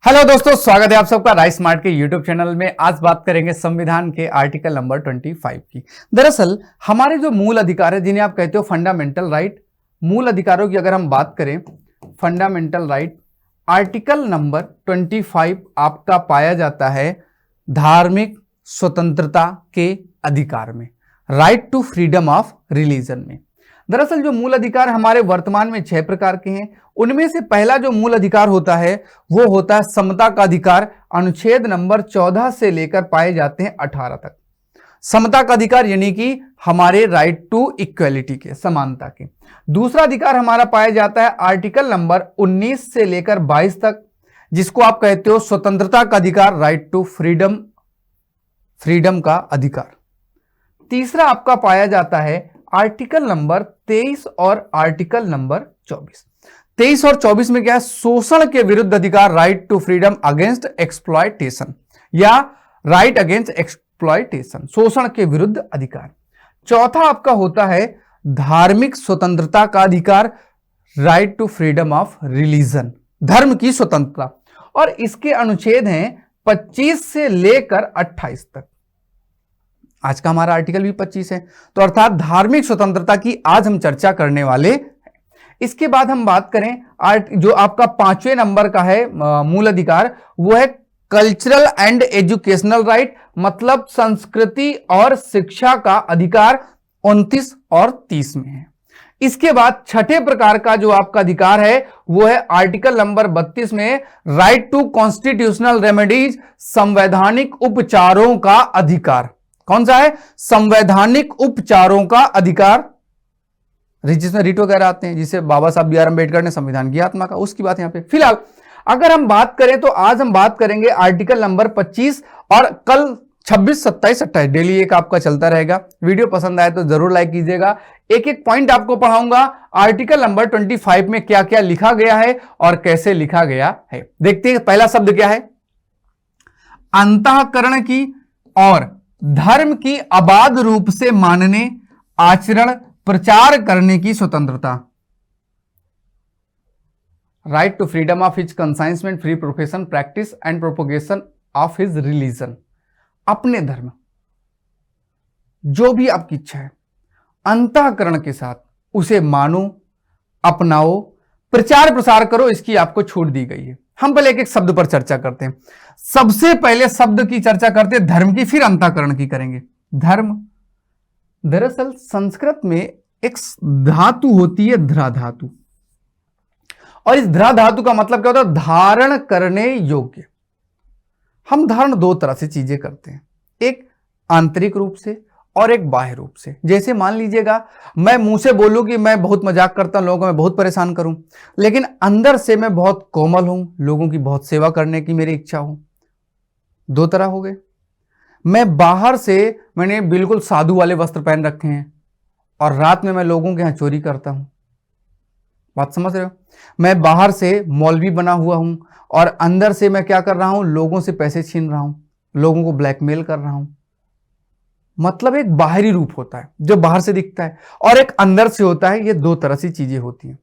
Hello दोस्तों, स्वागत है आप सबका राइस स्मार्ट के यूट्यूब चैनल में। आज बात करेंगे संविधान के आर्टिकल नंबर 25 की। दरअसल हमारे जो मूल अधिकार है, जिन्हें आप कहते हो फंडामेंटल राइट, मूल अधिकारों की अगर हम बात करें, फंडामेंटल राइट आर्टिकल नंबर 25 आपका पाया जाता है धार्मिक स्वतंत्रता के अधिकार में, right to freedom of religion में। दरअसल जो मूल अधिकार हमारे वर्तमान में 6 प्रकार के हैं। उनमें से पहला जो मूल अधिकार होता है वो होता है समता का अधिकार। अनुच्छेद नंबर 14 से लेकर पाए जाते हैं 18 तक। समता का अधिकार यानी कि हमारे राइट टू इक्वलिटी के, समानता के। दूसरा अधिकार हमारा पाया जाता है आर्टिकल नंबर 19 से लेकर 22 तक, जिसको आप कहते हो स्वतंत्रता का अधिकार, राइट टू फ्रीडम, फ्रीडम का अधिकार। तीसरा आपका पाया जाता है आर्टिकल नंबर 23 और आर्टिकल नंबर 24। 23 और 24 में क्या है? शोषण के विरुद्ध अधिकार, right to freedom against exploitation या राइट अगेंस्ट एक्सप्लॉयटेशन, शोषण के विरुद्ध अधिकार। चौथा आपका होता है धार्मिक स्वतंत्रता का अधिकार, right to freedom of religion, धर्म की स्वतंत्रता। और इसके अनुच्छेद हैं 25 से लेकर 28 तक। आज का हमारा आर्टिकल भी 25 है, तो अर्थात धार्मिक स्वतंत्रता की आज हम चर्चा करने वाले हैं। इसके बाद हम बात करें जो आपका 5वें नंबर का है मूल अधिकार, वो है कल्चरल एंड एजुकेशनल राइट, मतलब संस्कृति और शिक्षा का अधिकार। 29 और 30 में है। इसके बाद छठे प्रकार का जो आपका अधिकार है वो है आर्टिकल नंबर 32 में, राइट टू कॉन्स्टिट्यूशनल रेमेडीज, संवैधानिक उपचारों का अधिकार। कौन सा है? संवैधानिक उपचारों का अधिकार, जिसमें रिट वगैरह आते हैं, जिसे बाबा साहब बी आर अम्बेडकर ने संविधान की आत्मा का, उसकी बात यहां पे। फिलहाल अगर हम बात करें तो आज हम बात करेंगे आर्टिकल नंबर 25 और कल 26, 27, 28 डेली एक आपका चलता रहेगा। वीडियो पसंद आए तो जरूर लाइक कीजिएगा। एक एक पॉइंट आपको पढ़ाऊंगा, आर्टिकल नंबर 25 में क्या क्या लिखा गया है और कैसे लिखा गया है। देखते हैं पहला शब्द क्या है। अंतःकरण की और धर्म की अबाध रूप से मानने, आचरण, प्रचार करने की स्वतंत्रता, right to freedom of his consignment, free profession, practice and propagation of his religion. अपने धर्म, जो भी आपकी इच्छा है, अंतःकरण के साथ उसे मानो, अपनाओ, प्रचार प्रसार करो, इसकी आपको छूट दी गई है। हम पहले एक एक शब्द पर चर्चा करते हैं। सबसे पहले शब्द की चर्चा करते हैं धर्म की, फिर अंतःकरण की करेंगे। धर्म, दरअसल संस्कृत में एक धातु होती है ध्रा धातु, और इस ध्रा धातु का मतलब क्या होता है? धारण करने योग्य। हम धारण दो तरह से चीजें करते हैं, एक आंतरिक रूप से और एक बाह्य रूप से। जैसे मान लीजिएगा मैं मुंह से बोलूं कि मैं बहुत मजाक करता हूं, लोगों को मैं बहुत परेशान करूं, लेकिन अंदर से मैं बहुत कोमल हूं, लोगों की बहुत सेवा करने की मेरी इच्छा हो। दो तरह हो गए। मैं बाहर से मैंने बिल्कुल साधु वाले वस्त्र पहन रखे हैं और रात में मैं लोगों के यहां चोरी करता हूं। बात समझ रहे हो? मैं बाहर से मौलवी बना हुआ हूं और अंदर से मैं क्या कर रहा हूं? लोगों से पैसे छीन रहा हूं, लोगों को ब्लैकमेल कर रहा हूं। मतलब एक बाहरी रूप होता है जो बाहर से दिखता है, और एक अंदर से होता है। ये दो तरह से चीजें होती हैं।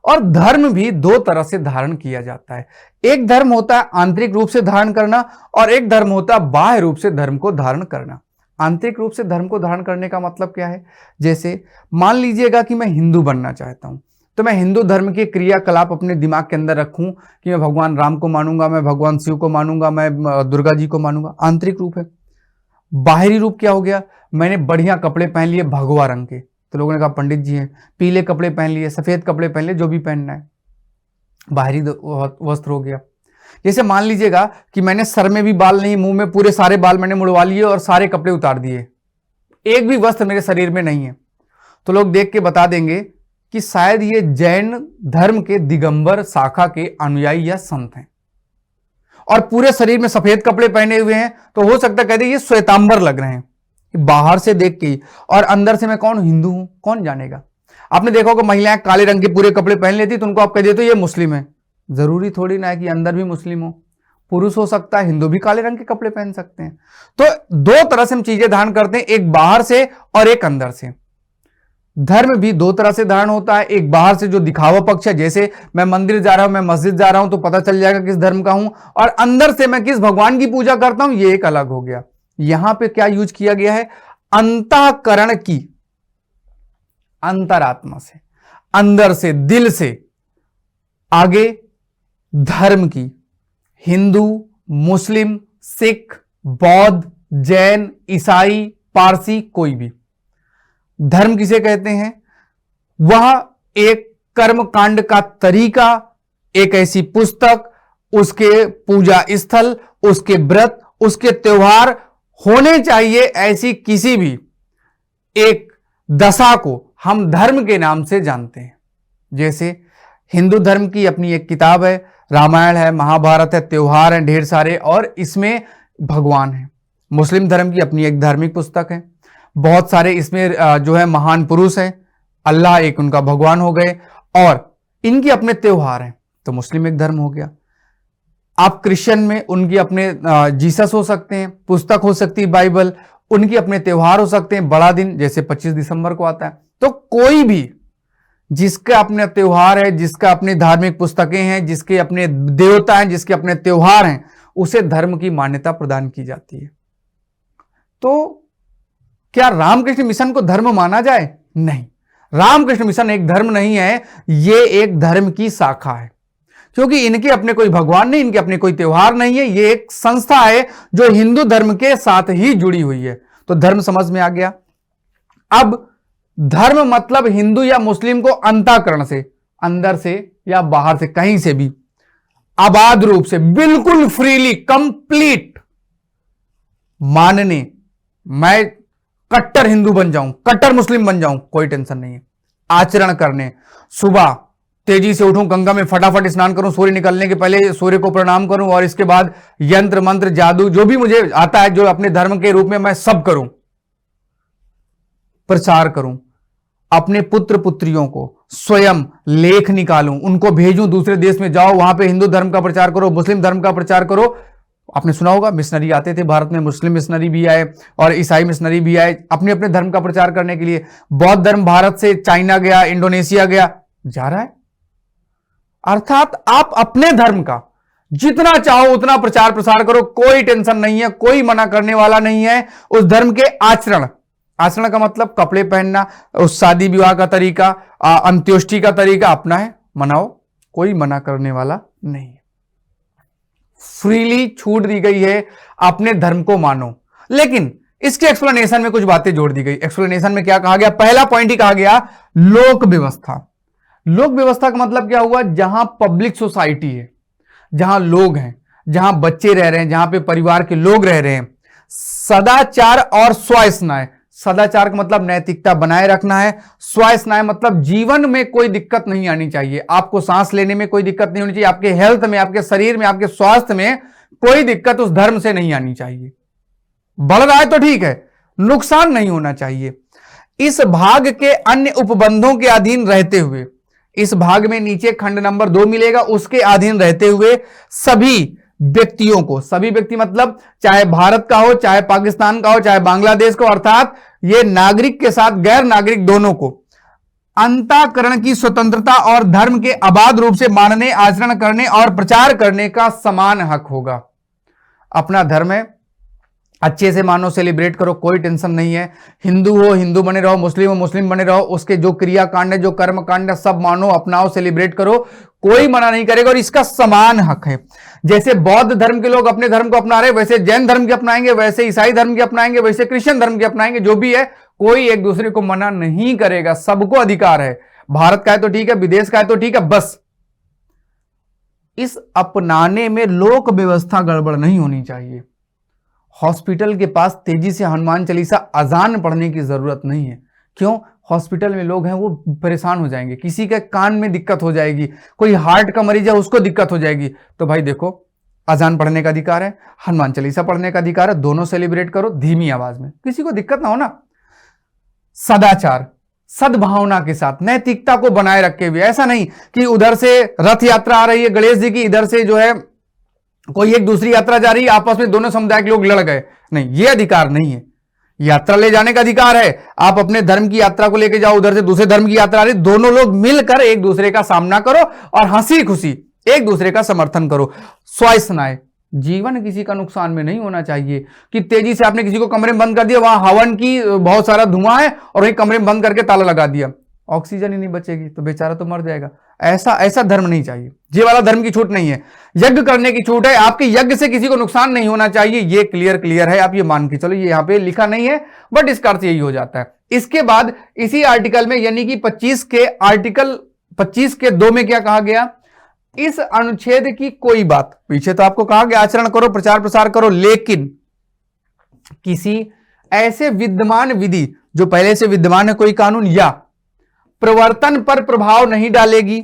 और धर्म भी दो तरह से धारण किया जाता है। एक धर्म होता है आंतरिक रूप से धारण करना, और एक धर्म होता है बाह्य रूप से धर्म को धारण करना। आंतरिक रूप से धर्म को धारण करने का मतलब क्या है? जैसे मान लीजिएगा कि मैं हिंदू बनना चाहता हूं, तो मैं हिंदू धर्म के क्रियाकलाप अपने दिमाग के अंदर रखूं कि मैं भगवान राम को मानूंगा, मैं भगवान शिव को मानूंगा, मैं दुर्गा जी को मानूंगा। आंतरिक रूप है। बाहरी रूप क्या हो गया? मैंने बढ़िया कपड़े पहन लिए भगवा रंग के, तो लोगों ने कहा पंडित जी हैं। पीले कपड़े पहन लिए, सफेद कपड़े पहन लिए, जो भी पहनना है, बाहरी वस्त्र हो गया। जैसे मान लीजिएगा कि मैंने सर में भी बाल नहीं, मुंह में पूरे सारे बाल मैंने मुड़वा लिए और सारे कपड़े उतार दिए, एक भी वस्त्र मेरे शरीर में नहीं है, तो लोग देख के बता देंगे कि शायद ये जैन धर्म के दिगंबर शाखा के अनुयायी या संत हैं। और पूरे शरीर में सफेद कपड़े पहने हुए हैं, तो हो सकता है कहते ये श्वेतांबर लग रहे हैं बाहर से देख के, और अंदर से मैं कौन? हिंदू हूं। कौन जानेगा? आपने देखा होगा महिलाएं काले रंग के पूरे कपड़े पहन लेती, तो उनको आप कह देते ये मुस्लिम है। जरूरी थोड़ी ना है कि अंदर भी मुस्लिम हो। पुरुष हो सकता है, हिंदू भी काले रंग के कपड़े पहन सकते हैं। तो दो तरह से हम चीजें धारण करते हैं, एक बाहर से और एक अंदर से। धर्म भी दो तरह से धारण होता है, एक बाहर से जो दिखावा पक्ष है, जैसे मैं मंदिर जा रहा हूं, मैं मस्जिद जा रहा हूं तो पता चल जाएगा किस धर्म का हूं, और अंदर से मैं किस भगवान की पूजा करता हूं ये एक अलग हो गया। यहां पे क्या यूज किया गया है, अंतःकरण की, अंतरात्मा से, अंदर से, दिल से, आगे धर्म की, हिंदू, मुस्लिम, सिख, बौद्ध, जैन, ईसाई, पारसी, कोई भी। धर्म किसे कहते हैं, वह एक कर्म कांड का तरीका, एक ऐसी पुस्तक, उसके पूजा स्थल, उसके व्रत, उसके त्योहार होने चाहिए, ऐसी किसी भी एक दशा को हम धर्म के नाम से जानते हैं। जैसे हिंदू धर्म की अपनी एक किताब है, रामायण है, महाभारत है, त्योहार हैं ढेर सारे, और इसमें भगवान है। मुस्लिम धर्म की अपनी एक धार्मिक पुस्तक है, बहुत सारे इसमें जो है महान पुरुष हैं, अल्लाह एक उनका भगवान हो गए, और इनके अपने त्योहार हैं। तो मुस्लिम एक धर्म हो गया। आप क्रिश्चियन में उनकी अपने जीसस हो सकते हैं, पुस्तक हो सकती है बाइबल, उनके अपने त्योहार हो सकते हैं, बड़ा दिन जैसे 25 दिसंबर को आता है। तो कोई भी जिसका अपने त्योहार है, जिसका अपनी धार्मिक पुस्तकें हैं, जिसके अपने देवता हैं, जिसके अपने त्योहार हैं, उसे धर्म की मान्यता प्रदान की जाती है। तो क्या रामकृष्ण मिशन को धर्म माना जाए? नहीं, रामकृष्ण मिशन एक धर्म नहीं है, ये एक धर्म की शाखा है, क्योंकि इनके अपने कोई भगवान नहीं, इनके अपने कोई त्योहार नहीं है, ये एक संस्था है जो हिंदू धर्म के साथ ही जुड़ी हुई है। तो धर्म समझ में आ गया। अब धर्म मतलब हिंदू या मुस्लिम को अंतःकरण से, अंदर से या बाहर से, कहीं से भी आबाद रूप से, बिल्कुल फ्रीली, कंप्लीट मानने, मैं कट्टर हिंदू बन जाऊं, कट्टर मुस्लिम बन जाऊं, कोई टेंशन नहीं है। आचरण करने, सुबह तेजी से उठूं, गंगा में फटाफट स्नान करूं, सूर्य निकलने के पहले सूर्य को प्रणाम करूं, और इसके बाद यंत्र मंत्र जादू जो भी मुझे आता है, जो अपने धर्म के रूप में, मैं सब करूं, प्रचार करूं, अपने पुत्र पुत्रियों को स्वयं लेख निकालूं, उनको भेजूं दूसरे देश में, जाओ वहां पे हिंदू धर्म का प्रचार करो, मुस्लिम धर्म का प्रचार करो। आपने सुना होगा मिशनरी आते थे भारत में, मुस्लिम मिशनरी भी आए और ईसाई मिशनरी भी आए अपने अपने धर्म का प्रचार करने के लिए। बौद्ध धर्म भारत से चाइना गया, इंडोनेशिया गया, जा रहा है। अर्थात आप अपने धर्म का जितना चाहो उतना प्रचार प्रसार करो, कोई टेंशन नहीं है, कोई मना करने वाला नहीं है। उस धर्म के आचरण, आचरण का मतलब कपड़े पहनना, उस शादी विवाह का तरीका, अंत्योष्टि का तरीका अपना है, मनाओ, कोई मना करने वाला नहीं है। फ्रीली छूट दी गई है, अपने धर्म को मानो। लेकिन इसके एक्सप्लेनेशन में कुछ बातें जोड़ दी गई। एक्सप्लेनेशन में क्या कहा गया, पहला पॉइंट ही कहा गया लोक व्यवस्था। लोक व्यवस्था का मतलब क्या हुआ, जहां पब्लिक सोसाइटी है, जहां लोग हैं, जहां बच्चे रह रहे हैं, जहां पे परिवार के लोग रह रहे हैं, सदाचार और स्वस्नाय। सदाचार का मतलब नैतिकता बनाए रखना है, स्वस्नाय मतलब जीवन में कोई दिक्कत नहीं आनी चाहिए, आपको सांस लेने में कोई दिक्कत नहीं होनी चाहिए, आपके हेल्थ में, आपके शरीर में, आपके स्वास्थ्य में कोई दिक्कत उस धर्म से नहीं आनी चाहिए। बढ़ रहा है तो ठीक है, नुकसान नहीं होना चाहिए। इस भाग के अन्य उपबंधों के अधीन रहते हुए, इस भाग में नीचे खंड नंबर 2 मिलेगा, उसके अधीन रहते हुए सभी व्यक्तियों को, सभी व्यक्ति मतलब चाहे भारत का हो, चाहे पाकिस्तान का हो, चाहे बांग्लादेश का हो, अर्थात ये नागरिक के साथ गैर नागरिक दोनों को अंतःकरण की स्वतंत्रता और धर्म के अबाध रूप से मानने, आचरण करने और प्रचार करने का समान हक होगा। अपना धर्म है, अच्छे से मानो, सेलिब्रेट करो, कोई टेंशन नहीं है। हिंदू हो हिंदू बने रहो, मुस्लिम हो मुस्लिम बने रहो, उसके जो क्रिया कांड है, जो कर्म कांड है, सब मानो, अपनाओ, सेलिब्रेट करो, कोई मना नहीं करेगा और इसका समान हक है। जैसे बौद्ध धर्म के लोग अपने धर्म को अपना रहे, वैसे जैन धर्म के अपनाएंगे, वैसे ईसाई धर्म के अपनाएंगे, वैसे क्रिश्चियन धर्म के अपनाएंगे, जो भी है, कोई एक दूसरे को मना नहीं करेगा, सबको अधिकार है। भारत का है तो ठीक है, विदेश का है तो ठीक है, बस इस अपनाने में लोक व्यवस्था गड़बड़ नहीं होनी चाहिए। हॉस्पिटल के पास तेजी से हनुमान चालीसा अजान पढ़ने की जरूरत नहीं है। क्यों? हॉस्पिटल में लोग हैं, वो परेशान हो जाएंगे, किसी के कान में दिक्कत हो जाएगी, कोई हार्ट का मरीज है उसको दिक्कत हो जाएगी। तो भाई देखो, अजान पढ़ने का अधिकार है, हनुमान चालीसा पढ़ने का अधिकार है, दोनों सेलिब्रेट करो धीमी आवाज में, किसी को दिक्कत ना हो ना। सदाचार, सद्भावना के साथ, नैतिकता को बनाए रखे हुए, ऐसा नहीं कि उधर से रथ यात्रा आ रही है गणेश जी की, इधर से जो है कोई एक दूसरी यात्रा जा रही है, आपस में दोनों समुदाय के लोग लड़ गए, नहीं, ये अधिकार नहीं है। यात्रा ले जाने का अधिकार है, आप अपने धर्म की यात्रा को लेके जाओ, उधर से दूसरे धर्म की यात्रा आ रही, दोनों लोग मिलकर एक दूसरे का सामना करो और हंसी खुशी एक दूसरे का समर्थन करो। स्वास्थ्य, जीवन किसी का नुकसान में नहीं होना चाहिए कि तेजी से आपने किसी को कमरे में बंद कर दिया, वहां हवन की बहुत सारा धुआं है और वही कमरे में बंद करके ताला लगा दिया, ऑक्सीजन ही नहीं बचेगी तो बेचारा तो मर जाएगा। ऐसा धर्म नहीं चाहिए, ये वाला धर्म की छूट नहीं है। यज्ञ करने की छूट है, आपके यज्ञ से किसी को नुकसान नहीं होना चाहिए, ये क्लियर है, आप ये मान के चलो। ये यहां पे लिखा नहीं है बट इसका अर्थ यही हो जाता है। इसके बाद इसी आर्टिकल में यानी कि 25 के आर्टिकल 25 के 2 में क्या कहा गया, इस अनुच्छेद की कोई बात, पीछे तो आपको कहा गया आचरण करो, प्रचार प्रसार करो, लेकिन किसी ऐसे विद्यमान विधि जो पहले से विद्यमान है कोई कानून या प्रवर्तन पर प्रभाव नहीं डालेगी।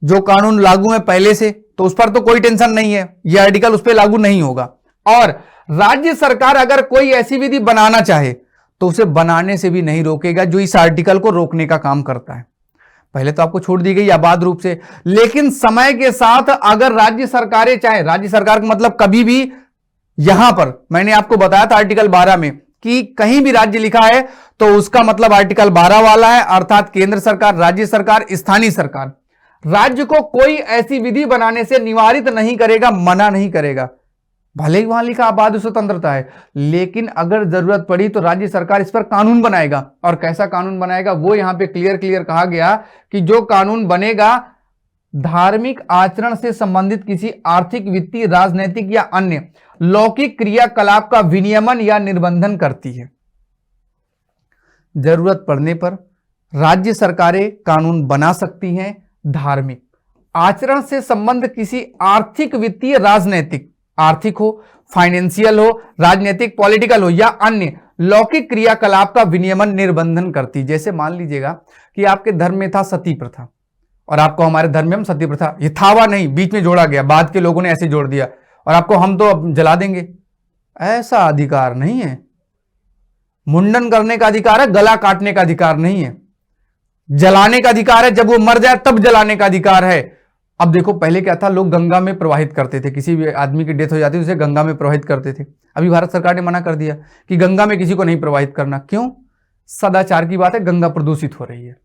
जो कानून लागू है पहले से तो उस पर तो कोई टेंशन नहीं है, यह आर्टिकल उस पर लागू नहीं होगा। और राज्य सरकार अगर कोई ऐसी विधि बनाना चाहे तो उसे बनाने से भी नहीं रोकेगा, जो इस आर्टिकल को रोकने का काम करता है। पहले तो आपको छूट दी गई आबाद रूप से, लेकिन समय के साथ अगर राज्य सरकारें चाहे, राज्य सरकार का मतलब कभी भी, यहां पर मैंने आपको बताया था आर्टिकल 12 में कि कहीं भी राज्य लिखा है तो उसका मतलब आर्टिकल 12 वाला है, अर्थात केंद्र सरकार, राज्य सरकार, स्थानीय सरकार राज्य को कोई ऐसी विधि बनाने से निवारित नहीं करेगा, मना नहीं करेगा। भले ही वहां लिखा आबाद स्वतंत्रता है, लेकिन अगर जरूरत पड़ी तो राज्य सरकार इस पर कानून बनाएगा। और कैसा कानून बनाएगा वो यहां पे क्लियर कहा गया कि जो कानून बनेगा धार्मिक आचरण से संबंधित किसी आर्थिक, वित्तीय, राजनैतिक या अन्य लौकिक क्रियाकलाप का विनियमन या निर्बंधन करती है। जरूरत पड़ने पर राज्य सरकारें कानून बना सकती हैं धार्मिक आचरण से संबंध किसी आर्थिक, वित्तीय, राजनैतिक, आर्थिक हो, फाइनेंशियल हो, राजनीतिक, पॉलिटिकल हो या अन्य लौकिक क्रियाकलाप का विनियमन, निर्बंधन करती। जैसे मान लीजिएगा कि आपके धर्म में था सती प्रथा और आपको हमारे धर्म में हम सती प्रथा, ये था वा नहीं, बीच में जोड़ा गया, बाद के लोगों ने ऐसे जोड़ दिया और आपको हम तो अब जला देंगे, ऐसा अधिकार नहीं है। मुंडन करने का अधिकार है, गला काटने का अधिकार नहीं है। जलाने का अधिकार है, जब वो मर जाए तब जलाने का अधिकार है। अब देखो पहले क्या था, लोग गंगा में प्रवाहित करते थे, किसी भी आदमी की डेथ हो जाती थी उसे गंगा में प्रवाहित करते थे। अभी भारत सरकार ने मना कर दिया कि गंगा में किसी को नहीं प्रवाहित करना। क्यों? सदाचार की बात है, गंगा प्रदूषित हो रही है।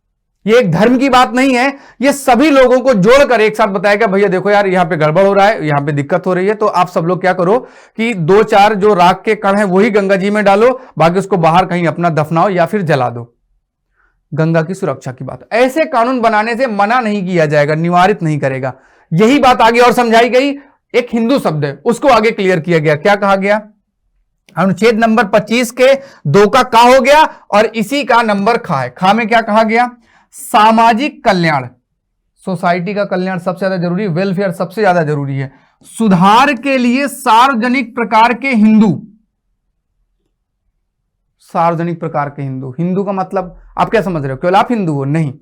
ये एक धर्म की बात नहीं है, ये सभी लोगों को जोड़कर एक साथ बताया गया, भैया देखो यार यहाँ पे गड़बड़ हो रहा है, यहाँ पे दिक्कत हो रही है, तो आप सब लोग क्या करो कि 2-4 जो राख के कण है वही गंगा जी में डालो, बाकी उसको बाहर कहीं अपना दफनाओ या फिर जला दो। गंगा की सुरक्षा की बात, ऐसे कानून बनाने से मना नहीं किया जाएगा, निवारित नहीं करेगा। यही बात आगे और समझाई गई। एक हिंदू शब्द है उसको आगे क्लियर किया गया। क्या कहा गया? अनुच्छेद नंबर 25 के 2 का का हो गया और इसी का नंबर खा है। खा में क्या कहा गया? सामाजिक कल्याण, सोसाइटी का कल्याण सबसे ज्यादा जरूरी, वेलफेयर सबसे ज्यादा जरूरी है। सुधार के लिए सार्वजनिक प्रकार के हिंदू, सार्वजनिक प्रकार के हिंदू, हिंदू का मतलब आप क्या समझ रहे हो? केवल आप हिंदू हो? नहीं,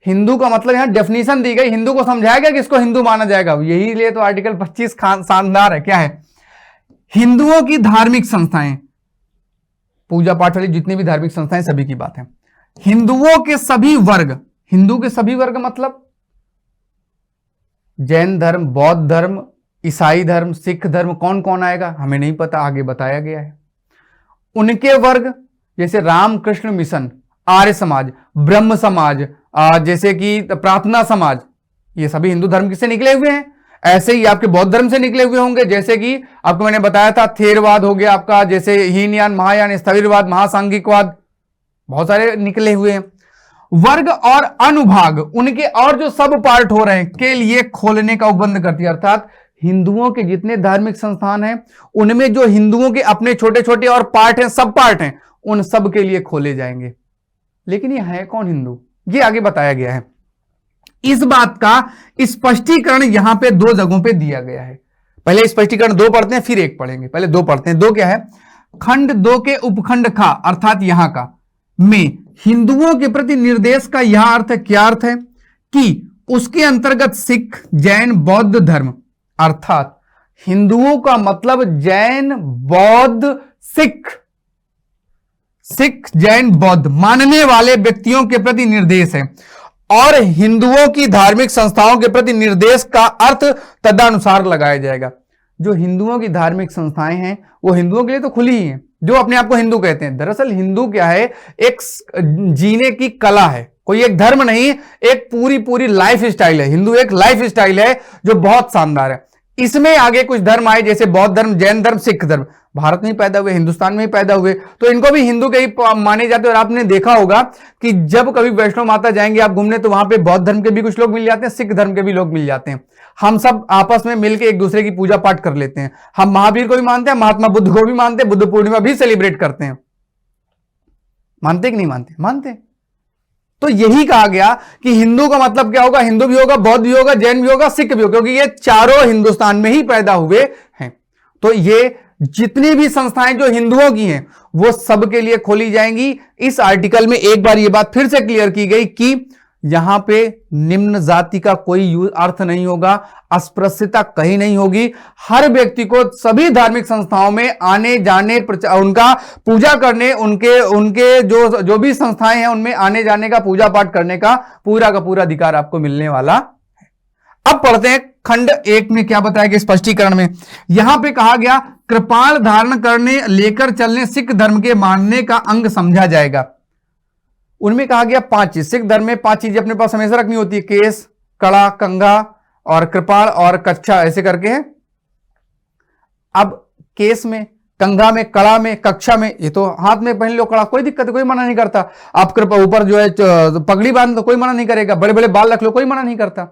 हिंदू का मतलब यहां डेफिनेशन दी गई, हिंदू को समझाया गया कि इसको हिंदू माना जाएगा। यही लिए तो आर्टिकल 25 शानदार है। क्या है? हिंदुओं की धार्मिक संस्थाएं, पूजा पाठ वाली जितनी भी धार्मिक संस्थाएं, सभी की बात है। हिंदुओं के सभी वर्ग, हिंदू के सभी वर्ग मतलब जैन धर्म, बौद्ध धर्म, ईसाई धर्म, सिख धर्म, कौन कौन आएगा हमें नहीं पता, आगे बताया गया है। उनके वर्ग जैसे रामकृष्ण मिशन, आर्य समाज, ब्रह्म समाज, जैसे कि प्रार्थना समाज, ये सभी हिंदू धर्म से निकले हुए हैं। ऐसे ही आपके बौद्ध धर्म से निकले हुए होंगे, जैसे कि आपको मैंने बताया था थेरवाद हो गया आपका, जैसे हीनयान, महायान, स्थविरवाद, महासांगिकवाद, बहुत सारे निकले हुए हैं। वर्ग और अनुभाग, उनके और जो सब पार्ट हो रहे हैं के लिए खोलने का उपबंध करती है। अर्थात हिंदुओं के जितने धार्मिक संस्थान हैं उनमें जो हिंदुओं के अपने छोटे छोटे और पार्ट हैं, सब पार्ट हैं, उन सब के लिए खोले जाएंगे। लेकिन ये है कौन हिंदू, ये आगे बताया गया है। इस बात का स्पष्टीकरण यहां पे 2 जगहों पे दिया गया है। पहले स्पष्टीकरण 2 पढ़ते हैं, फिर 1 पढ़ेंगे। पहले 2 पढ़ते हैं। 2 क्या है? खंड 2 के उपखंड खा, अर्थात यहां का में हिंदुओं के प्रति निर्देश का यह अर्थ है। क्या अर्थ है? कि उसके अंतर्गत सिख, जैन, बौद्ध धर्म, अर्थात हिंदुओं का मतलब जैन, बौद्ध, सिख, जैन, बौद्ध मानने वाले व्यक्तियों के प्रति निर्देश है। और हिंदुओं की धार्मिक संस्थाओं के प्रति निर्देश का अर्थ तदनुसार लगाया जाएगा। जो हिंदुओं की धार्मिक संस्थाएं हैं वो हिंदुओं के लिए तो खुली ही हैं, जो अपने आप को हिंदू कहते हैं। दरअसल हिंदू क्या है, एक जीने की कला है, कोई एक धर्म नहीं, एक पूरी पूरी लाइफ स्टाइल है। हिंदू एक लाइफ स्टाइल है जो बहुत शानदार है। इसमें आगे कुछ धर्म आए जैसे बौद्ध धर्म, जैन धर्म, सिख धर्म, भारत में ही पैदा हुए, हिंदुस्तान में ही पैदा हुए, तो इनको भी हिंदू के ही माने जाते हैं। और आपने देखा होगा कि जब कभी वैष्णो माता जाएंगे आप घूमने, तो वहां पे बौद्ध धर्म के भी कुछ लोग मिल जाते हैं, सिख धर्म के भी लोग मिल जाते हैं। हम सब आपस में मिलकर एक दूसरे की पूजा पाठ कर लेते हैं। हम महावीर को भी मानते हैं, महात्मा बुद्ध को भी मानते हैं, बुद्ध पूर्णिमा भी सेलिब्रेट करते हैं। मानते कि नहीं मानते? मानते। तो यही कहा गया कि हिंदू का मतलब क्या होगा, हिंदू भी होगा, बौद्ध भी होगा, जैन भी होगा, सिख भी होगा, क्योंकि ये चारों हिंदुस्तान में ही पैदा हुए हैं। तो ये जितनी भी संस्थाएं जो हिंदुओं की हैं वो सबके लिए खोली जाएंगी। इस आर्टिकल में एक बार ये बात फिर से क्लियर की गई कि यहां पे निम्न जाति का कोई अर्थ नहीं होगा, अस्पृश्यता कहीं नहीं होगी। हर व्यक्ति को सभी धार्मिक संस्थाओं में आने जाने, उनका पूजा करने, उनके जो भी संस्थाएं हैं उनमें आने जाने का, पूजा पाठ करने का पूरा अधिकार आपको मिलने वाला है। अब पढ़ते हैं खंड 1 में क्या बताया गया स्पष्टीकरण में। यहां पे कहा गया कृपाण धारण करने, लेकर चलने सिख धर्म के मानने का अंग समझा जाएगा। उनमें कहा गया 5 चीज। सिख धर्म में 5 चीजें अपने पास हमेशा रखनी होती है, केस, कड़ा, कंघा और कृपाण और कच्छा, ऐसे करके है। अब केस में, कंघा में, कड़ा में, कक्षा में, ये तो हाथ में पहन लो कड़ा, कोई दिक्कत है, कोई मना नहीं करता। आप कृपा ऊपर जो है पगड़ी बांध लो, कोई मना नहीं करेगा। बड़े बड़े बाल रख लो, कोई मना नहीं करता।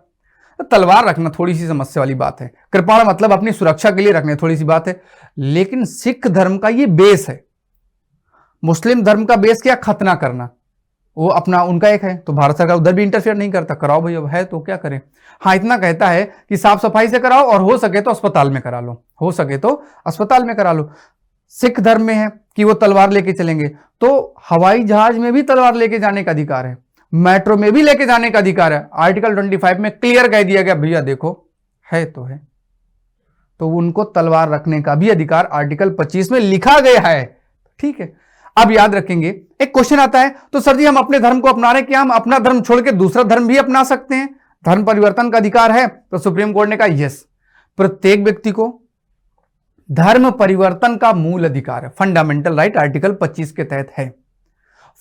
तो तलवार रखना थोड़ी सी समस्या वाली बात है। कृपाण मतलब अपनी सुरक्षा के लिए रखने, थोड़ी सी बात है। लेकिन सिख धर्म का ये बेस है। मुस्लिम धर्म का बेस क्या? खतना करना, वो अपना उनका एक है। तो भारत सरकार उधर भी इंटरफेयर नहीं करता, कराओ भाई, अब है तो क्या करें। हाँ, इतना कहता है कि साफ सफाई से कराओ और हो सके तो अस्पताल में करा लो, हो सके तो अस्पताल में करा लो। सिख धर्म में है कि वो तलवार लेके चलेंगे, तो हवाई जहाज में भी तलवार लेके जाने का अधिकार है, मेट्रो में भी लेके जाने का अधिकार है। आर्टिकल 25 में क्लियर कह दिया गया, भैया देखो है तो है। तो उनको तलवार रखने का भी अधिकार आर्टिकल 25 में लिखा गया है। ठीक है, अब याद रखेंगे। एक क्वेश्चन आता है, तो सर जी हम अपने धर्म को अपना रहे, क्या हम अपना धर्म छोड़ के दूसरा धर्म भी अपना सकते हैं? धर्म परिवर्तन का अधिकार है? तो सुप्रीम कोर्ट ने कहा यस, प्रत्येक व्यक्ति को धर्म परिवर्तन का मूल अधिकार है, फंडामेंटल राइट, आर्टिकल 25 के तहत है।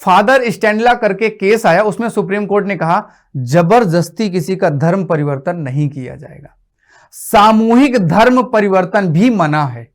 फादर स्टैंडला करके केस आया, उसमें सुप्रीम कोर्ट ने कहा जबरदस्ती किसी का धर्म परिवर्तन नहीं किया जाएगा। सामूहिक धर्म परिवर्तन भी मना है।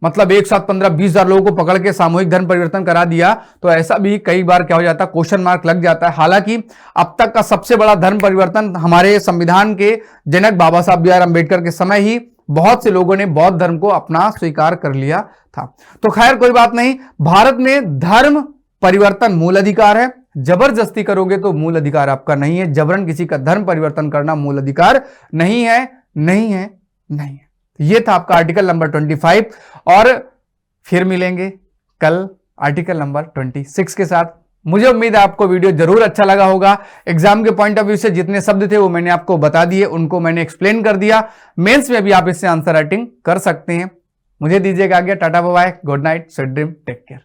मतलब एक साथ 15-20 हजार लोगों को पकड़ के सामूहिक धर्म परिवर्तन करा दिया, तो ऐसा भी कई बार क्या हो जाता है, क्वेश्चन मार्क लग जाता है। हालांकि अब तक का सबसे बड़ा धर्म परिवर्तन हमारे संविधान के जनक बाबा साहब बी आर अम्बेडकर के समय ही बहुत से लोगों ने बौद्ध धर्म को अपना स्वीकार कर लिया था। तो खैर कोई बात नहीं, भारत में धर्म परिवर्तन मूल अधिकार है। जबरदस्ती करोगे तो मूल अधिकार आपका नहीं है। जबरन किसी का धर्म परिवर्तन करना मूल अधिकार नहीं है, नहीं है, नहीं है। ये था आपका आर्टिकल नंबर 25, और फिर मिलेंगे कल आर्टिकल नंबर 26 के साथ। मुझे उम्मीद है आपको वीडियो जरूर अच्छा लगा होगा। एग्जाम के पॉइंट ऑफ व्यू से जितने शब्द थे वो मैंने आपको बता दिए, उनको मैंने एक्सप्लेन कर दिया। मेंस में भी आप इससे आंसर राइटिंग कर सकते हैं। मुझे दीजिएगा आज्ञा, tata bye bye, good night, sweet dream, take care.